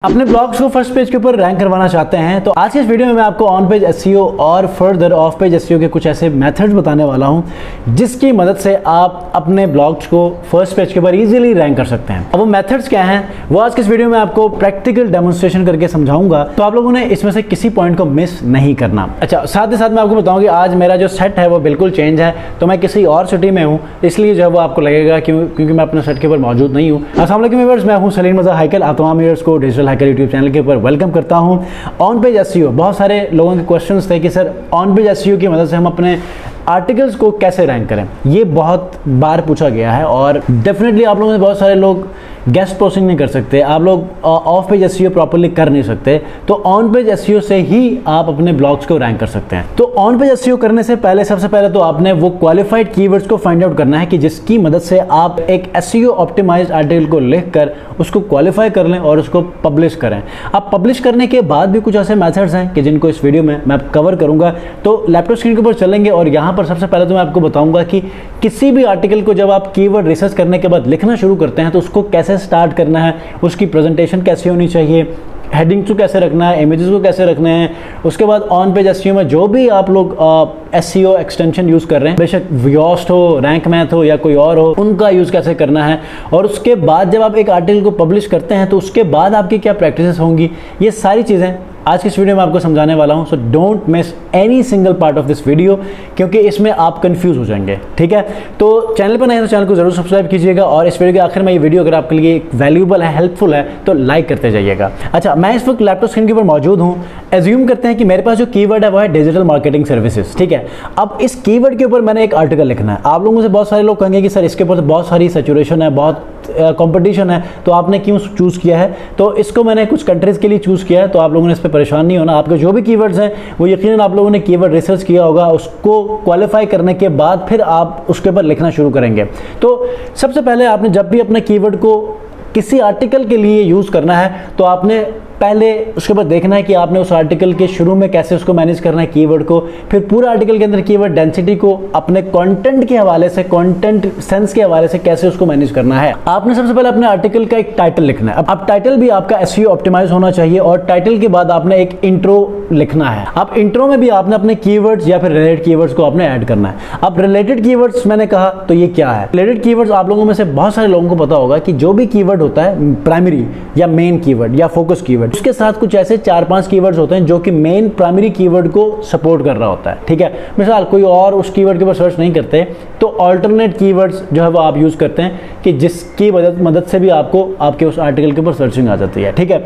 अपने ब्लॉग्स को first page के ऊपर रैंक करवाना चाहते हैं तो आज के इस वीडियो में मैं आपको ऑन पेज एसईओ और फर्दर ऑफ पेज एसईओ के कुछ ऐसे मेथड्स बताने वाला हूं जिसकी मदद से आप अपने ब्लॉग्स को फर्स्ट पेज के ऊपर इजीली रैंक कर सकते हैं। अब वो मेथड्स क्या हैं वो आज के इस वीडियो में आपको प्रैक्टिकल डेमोन्स्ट्रेशन करके समझाऊंगा, तो आप लोगों ने इसमें से किसी पॉइंट को मिस नहीं करना। अच्छा, साथ ही साथ मैं आपको बताऊँ कि आज मेरा जो सेट है वो बिल्कुल चेंज है, तो मैं किसी और सिटी में हूँ, इसलिए जो है वो आपको लगेगा क्योंकि मैं अपने सेट के ऊपर मौजूद नहीं हूँ। अस्सलाम वालेकुम व्यूअर्स, मैं हूँ सलीम रज़ा हैकल। आप तमाम व्यूअर्स को डिजिटल हैकर यूट्यूब चैनल के ऊपर वेलकम करता हूं। ऑन पेज एसईओ, बहुत सारे लोगों के क्वेश्चंस थे कि सर ऑन पेज एसईओ की मदद से हम अपने आर्टिकल्स को कैसे रैंक करें। ये बहुत बार पूछा गया है और डेफिनेटली आप लोगों में बहुत सारे लोग गेस्ट पोस्टिंग नहीं कर सकते, आप लोग ऑफ पेज एसईओ प्रॉपर्ली कर नहीं सकते, तो ऑन पेज एसईओ से ही आप अपने ब्लॉग्स को रैंक कर सकते हैं। तो ऑन पेज एसईओ करने से पहले सबसे पहले तो आपने वो क्वालिफाइड कीवर्ड्स को फाइंड आउट करना है कि जिसकी मदद से आप एक एसईओ ऑप्टिमाइज्ड आर्टिकल को लिखकर उसको क्वालिफाई कर लें और उसको पब्लिश करें। अब पब्लिश करने के बाद भी कुछ ऐसे मेथड्स हैं कि जिनको इस वीडियो में मैं कवर करूंगा। तो लैपटॉप स्क्रीन के ऊपर चलेंगे और यहाँ पर सबसे पहले तो मैं आपको बताऊंगा कि किसी भी आर्टिकल को जब आप कीवर्ड रिसर्च करने के बाद लिखना शुरू करते हैं तो उसको कैसे स्टार्ट करना है, उसकी प्रेजेंटेशन कैसी होनी चाहिए, हेडिंग्स को कैसे रखना है, इमेजेस को कैसे रखने हैं। उसके बाद ऑन पेज एसईओ में जो भी आप लोग एसईओ एक्सटेंशन यूज़ कर रहे हैं, बेशक योस्ट हो, रैंक मैथ हो या कोई और हो, उनका यूज़ कैसे करना है। और उसके बाद जब आप एक आर्टिकल को पब्लिश करते हैं तो उसके बाद आपकी क्या प्रैक्टिसेस होंगी, ये सारी चीज़ें आज की इस वीडियो में आपको समझाने वाला हूं। So don't miss any single part of this video, क्योंकि इसमें आप कंफ्यूज हो जाएंगे। ठीक है, तो चैनल पर नए हैं तो चैनल को जरूर सब्सक्राइब कीजिएगा और इस वीडियो के आखिर में ये वीडियो अगर आपके लिए वैल्यूएबल है, हेल्पफुल है, तो लाइक करते जाइएगा। अच्छा, मैं इस वक्त लैपटॉप स्क्रीन के ऊपर मौजूद हूँ। एज्यूम करते हैं कि मेरे पास जो कीवर्ड है वो है डिजिटल मार्केटिंग सर्विसेज। ठीक है, अब इस कीवर्ड के ऊपर मैंने एक आर्टिकल लिखना है। आप लोगों से बहुत सारे लोग कहेंगे कि सर इसके ऊपर तो बहुत सारी सैचुरेशन है, बहुत कंपटीशन है, तो आपने क्यों चूज़ किया है। तो इसको मैंने कुछ कंट्रीज के लिए चूज़ किया है, तो आप लोगों ने इस पर परेशान नहीं होना। आपके जो भी कीवर्ड्स हैं वो यकीनन आप लोगों ने कीवर्ड रिसर्च किया होगा, उसको क्वालिफाई करने के बाद फिर आप उसके ऊपर लिखना शुरू करेंगे। तो सबसे पहले आपने जब भी अपने कीवर्ड को किसी आर्टिकल के लिए यूज़ करना है तो आपने पहले उसके बाद देखना है कि आपने उस आर्टिकल के शुरू में कैसे उसको मैनेज करना है कीवर्ड को, फिर पूरे आर्टिकल के अंदर कीवर्ड डेंसिटी को अपने कंटेंट के हवाले से, कंटेंट सेंस के हवाले से कैसे उसको मैनेज करना है। आपने सबसे पहले अपने आर्टिकल का एक टाइटल लिखना है। अब टाइटल भी आपका एसईओ ऑप्टिमाइज होना चाहिए और टाइटल के बाद आपने एक इंट्रो लिखना है। अब इंट्रो में भी आपने अपने कीवर्ड्स या फिर रिलेटेड कीवर्ड्स को आपने ऐड करना है। अब रिलेटेड कीवर्ड्स मैंने कहा तो ये क्या है। रिलेटेड कीवर्ड्स आप लोगों में से बहुत सारे लोगों को पता होगा कि जो भी कीवर्ड होता है, प्राइमरी या मेन कीवर्ड या फोकस कीवर्ड, उसके साथ कुछ ऐसे 4-5 कीवर्ड्स होते हैं जो कि मेन प्राइमरी कीवर्ड को सपोर्ट कर रहा होता है। ठीक है, मिसाल कोई और उस कीवर्ड के ऊपर सर्च नहीं करते तो अल्टरनेट कीवर्ड्स जो है वो आप यूज करते हैं कि जिसकी मदद से भी आपको आपके उस आर्टिकल के ऊपर सर्चिंग आ जाती है। ठीक है,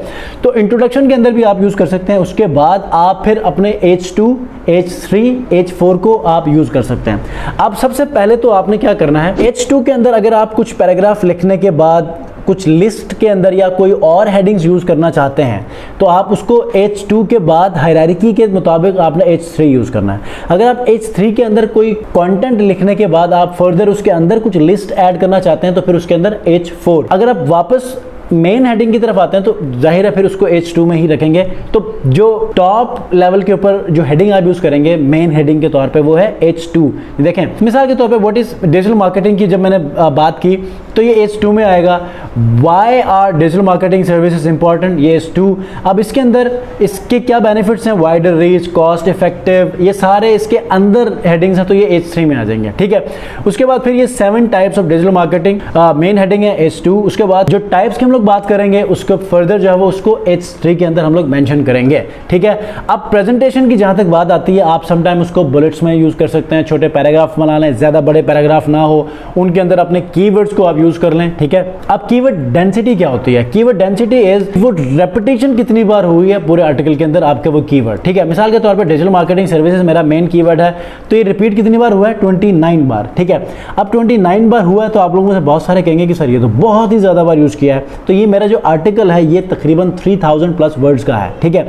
तो इंट्रोडक्शन के अंदर भी आप यूज कर सकते हैं। उसके बाद आप फिर अपने H2, H3, H4 को आप यूज कर सकते हैं। अब सबसे पहले तो आपने क्या करना है, H2 के अंदर अगर आप कुछ पैराग्राफ लिखने के बाद कुछ लिस्ट के अंदर या कोई और हेडिंग्स यूज करना चाहते हैं तो आप उसको H2 के बाद हायरार्की के मुताबिक आपने H3 यूज करना है। अगर आप H3 के अंदर कोई कंटेंट लिखने के बाद आप फर्दर उसके अंदर कुछ लिस्ट ऐड करना चाहते हैं तो फिर उसके अंदर H4। अगर आप वापस मेन हेडिंग की तरफ आते हैं तो जाहिर है फिर उसको H2 में ही रखेंगे। तो जो टॉप लेवल के ऊपर जो हेडिंग आप यूज करेंगे मेन हेडिंग के तौर पे वो है H2। देखें मिसाल के तौर पे व्हाट इज डिजिटल मार्केटिंग की जब मैंने बात की तो ये H2 में आएगा। Why are digital marketing services important, ये H2। अब इसके अंदर इसके क्या बेनिफिट्स हैं, वाइडर रीच, कॉस्ट इफेक्टिव, ये सारे इसके अंदर हेडिंग्स हैं तो ये H3 में आ जाएंगे। ठीक है, उसके बाद फिर ये 7 types of digital marketing, main heading है H2। उसके बाद जो टाइप्स की हम लोग बात करेंगे उसको फर्दर जो है वो उसको H3 के अंदर हम लोग मेंशन करेंगे। ठीक है, अब प्रेजेंटेशन की जहां तक बात आती है आप समटाइम उसको बुलेट्स में यूज कर सकते हैं, छोटे पैराग्राफ बना लें, ज्यादा बड़े पैराग्राफ ना हो, उनके अंदर अपने कीवर्ड्स को आप यूज कर लें। ठीक है, अब कीवर्ड डेंसिटी क्या होती है। कीवर्ड डेंसिटी इज वो रेपिटेशन कितनी बार हुई है पूरे आर्टिकल के अंदर आपके वो कीवर्ड। ठीक है, मिसाल के तौर पर डिजिटल मार्केटिंग सर्विसेज मेरा मेन कीवर्ड है तो ये रिपीट कितनी बार हुआ है, 29 बार। ठीक है, अब 29 बार हुआ है तो आप लोगों से बहुत सारे कहेंगे कि सर ये तो बहुत ही ज्यादा बार यूज किया है। तो ये मेरा जो आर्टिकल है ये तकरीबन 3000 प्लस वर्ड्स का है। ठीक है,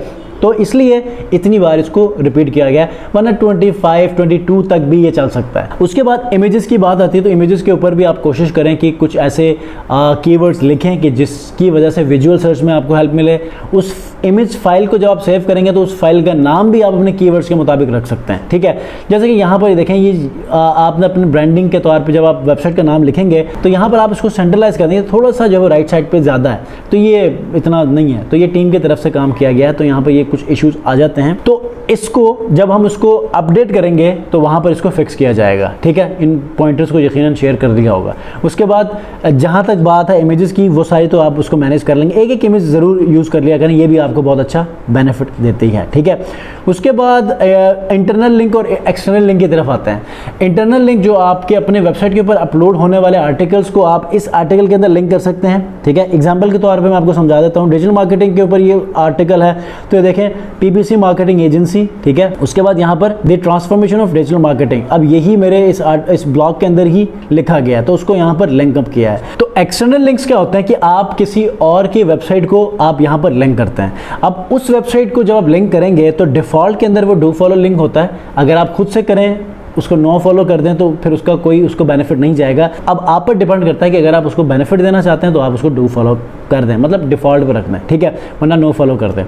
तो इसलिए इतनी बार इसको रिपीट किया गया, वरना 25, 22 तक भी ये चल सकता है। उसके बाद इमेजेस की बात आती है, तो इमेजेस के ऊपर भी आप कोशिश करें कि कुछ ऐसे कीवर्ड्स लिखें कि जिसकी वजह से विजुअल सर्च में आपको हेल्प मिले। उस इमेज फाइल को जब आप सेव करेंगे तो उस फाइल का नाम भी आप अपने कीवर्ड्स के मुताबिक रख सकते हैं, ठीक है। जैसे कि यहाँ पर देखें, ये आपने अपने ब्रांडिंग के तौर पे जब आप वेबसाइट का नाम लिखेंगे तो यहाँ पर आप इसको सेंट्रलाइज कर देंगे, थोड़ा सा जो है राइट साइड पे ज़्यादा है, तो ये इतना नहीं है, तो ये टीम की तरफ से काम किया गया है, तो यहाँ पर ये कुछ इश्यूज आ जाते हैं, तो इसको जब हम उसको अपडेट करेंगे तो वहाँ पर इसको फिक्स किया जाएगा, ठीक है। इन पॉइंटर्स को यकीनन शेयर कर दिया होगा। उसके बाद जहाँ तक बात है इमेजेस की, वो सारी तो आप उसको मैनेज कर लेंगे, एक एक इमेज ज़रूर यूज़ कर लिया करें, ये भी आपको बहुत अच्छा बेनिफिट देती है, ठीक है। उसके बाद इंटरनल लिंक और एक्सटर्नल लिंक की तरफ आते हैं। इंटरनल लिंक जो आपके अपने वेबसाइट के ऊपर अपलोड होने वाले आर्टिकल्स को आप इस आर्टिकल के अंदर लिंक कर सकते हैं, ठीक है। एग्जाम्पल के तौर पर मैं आपको समझा देता हूँ। डिजिटल मार्केटिंग के ऊपर ये आर्टिकल है, तो ये देखें, PPC मार्केटिंग एजेंसी, ठीक है। उसके बाद यहाँ पर the transformation of digital marketing, अब यही मेरे इस ब्लॉग के अंदर ही लिखा गया है, तो उसको यहाँ पर लिंक अप किया है। तो एक्सटर्नल लिंक्स क्या होते हैं कि आप किसी और की वेबसाइट को आप यहाँ पर लिंक करते हैं। अब उस वेबसाइट को जब आप लिंक करेंगे तो डिफॉल्ट के अंदर वो डू फॉलो लिंक होता है, अगर आप खुद से करें उसको नो फॉलो कर दें तो फिर उसका कोई उसको बेनिफिट नहीं जाएगा। अब आप पर डिपेंड करता है कि अगर आप उसको बेनिफिट देना चाहते हैं तो आप उसको डू फॉलो कर दें, मतलब डिफ़ॉल्ट पे रखना है, ठीक है, वरना नो फॉलो कर दें।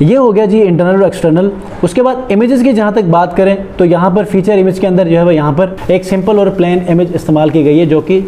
ये हो गया जी इंटरनल और एक्सटर्नल। उसके बाद इमेजेस की जहाँ तक बात करें तो यहाँ पर फीचर इमेज के अंदर जो है यहाँ पर एक सिंपल और प्लेन इमेज इस्तेमाल की गई है, जो कि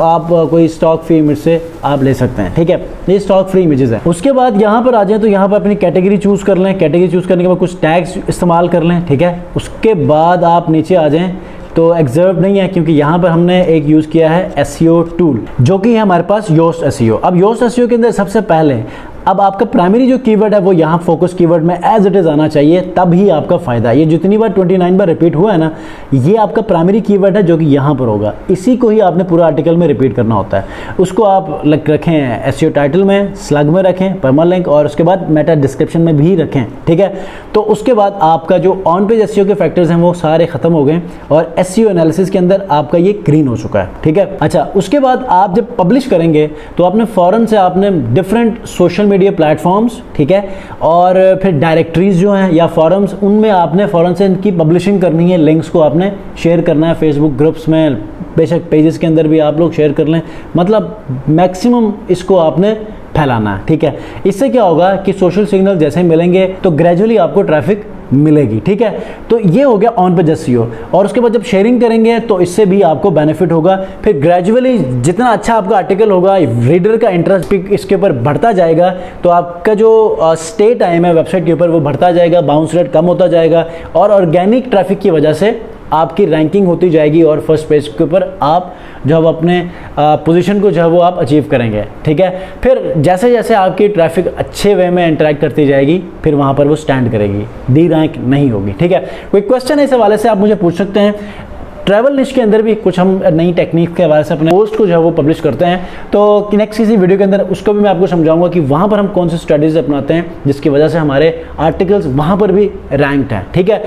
आप कोई स्टॉक फ्री इमेज से आप ले सकते हैं, ठीक है। ये स्टॉक फ्री इमेजेस है। उसके बाद यहाँ पर आ जाए तो यहाँ पर अपनी कैटेगरी चूज़ कर लें, कैटेगरी चूज़ करने के बाद कुछ टैग्स इस्तेमाल कर लें, ठीक है। उसके बाद आप नीचे आ जाएं तो एग्जर्व नहीं है, क्योंकि यहाँ पर हमने एक यूज़ किया है SEO टूल, जो कि है हमारे पास योस्ट SEO। अब योस्ट SEO के अंदर सबसे पहले अब आपका प्राइमरी जो कीवर्ड है वो यहाँ फोकस कीवर्ड में एज इट इज़ आना चाहिए, तब ही आपका फ़ायदा है। ये जितनी बार 29 बार रिपीट हुआ है ना, ये आपका प्राइमरी कीवर्ड है जो कि यहाँ पर होगा, इसी को ही आपने पूरा आर्टिकल में रिपीट करना होता है। उसको आप रखें SEO टाइटल में, स्लग में रखें, परमालिंक, और उसके बाद मेटा डिस्क्रिप्शन में भी रखें, ठीक है। तो उसके बाद आपका जो ऑन पेज SEO के फैक्टर्स हैं वो सारे ख़त्म हो गए और SEO एनालिसिस के अंदर आपका ये ग्रीन हो चुका है, ठीक है। अच्छा, उसके बाद आप जब पब्लिश करेंगे तो आपने फ़ौरन से आपने डिफरेंट सोशल मीडिया प्लेटफॉर्म्स, ठीक है, और फिर डायरेक्टरीज जो हैं या फॉरम्स, उनमें आपने फ़ौरन से इनकी पब्लिशिंग करनी है, लिंक्स को आपने शेयर करना है, फेसबुक ग्रुप्स में, बेशक पेजेस के अंदर भी आप लोग शेयर कर लें, मतलब मैक्सिमम इसको आपने फैलाना है, ठीक है। इससे क्या होगा कि सोशल सिग्नल जैसे मिलेंगे तो ग्रेजुअली आपको ट्रैफिक मिलेगी, ठीक है। तो ये हो गया ऑन पेज SEO। और उसके बाद जब शेयरिंग करेंगे तो इससे भी आपको बेनिफिट होगा। फिर ग्रेजुअली जितना अच्छा आपका आर्टिकल होगा, रीडर का इंटरेस्ट भी इसके ऊपर बढ़ता जाएगा, तो आपका जो स्टे टाइम है वेबसाइट के ऊपर वो बढ़ता जाएगा, बाउंस रेट कम होता जाएगा, और ऑर्गेनिक ट्रैफिक की वजह से आपकी रैंकिंग होती जाएगी और फर्स्ट पेज के ऊपर आप जो है अपने पोजीशन को जो है वो आप अचीव करेंगे, ठीक है। फिर जैसे जैसे आपकी ट्रैफिक अच्छे वे में इंटरेक्ट करती जाएगी, फिर वहाँ पर वो स्टैंड करेगी, डी रैंक नहीं होगी, ठीक है। कोई क्वेश्चन है इस हवाले से आप मुझे पूछ सकते हैं। ट्रैवल निश के अंदर भी कुछ हम नई टेक्निक के हवाले से अपने पोस्ट को जो है वो पब्लिश करते हैं, तो नेक्स्ट किसी वीडियो के अंदर उसको भी मैं आपको समझाऊंगा कि वहाँ पर हम कौन सी स्ट्रेटजीज अपनाते हैं जिसकी वजह से हमारे आर्टिकल्स वहाँ पर भी रैंक्ड हैं, ठीक है।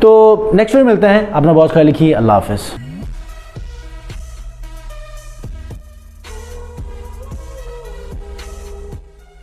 तो नेक्स्ट वीडियो मिलते हैं, अपना बहुत ख्याल रखिए, अल्लाह हाफ़िज़।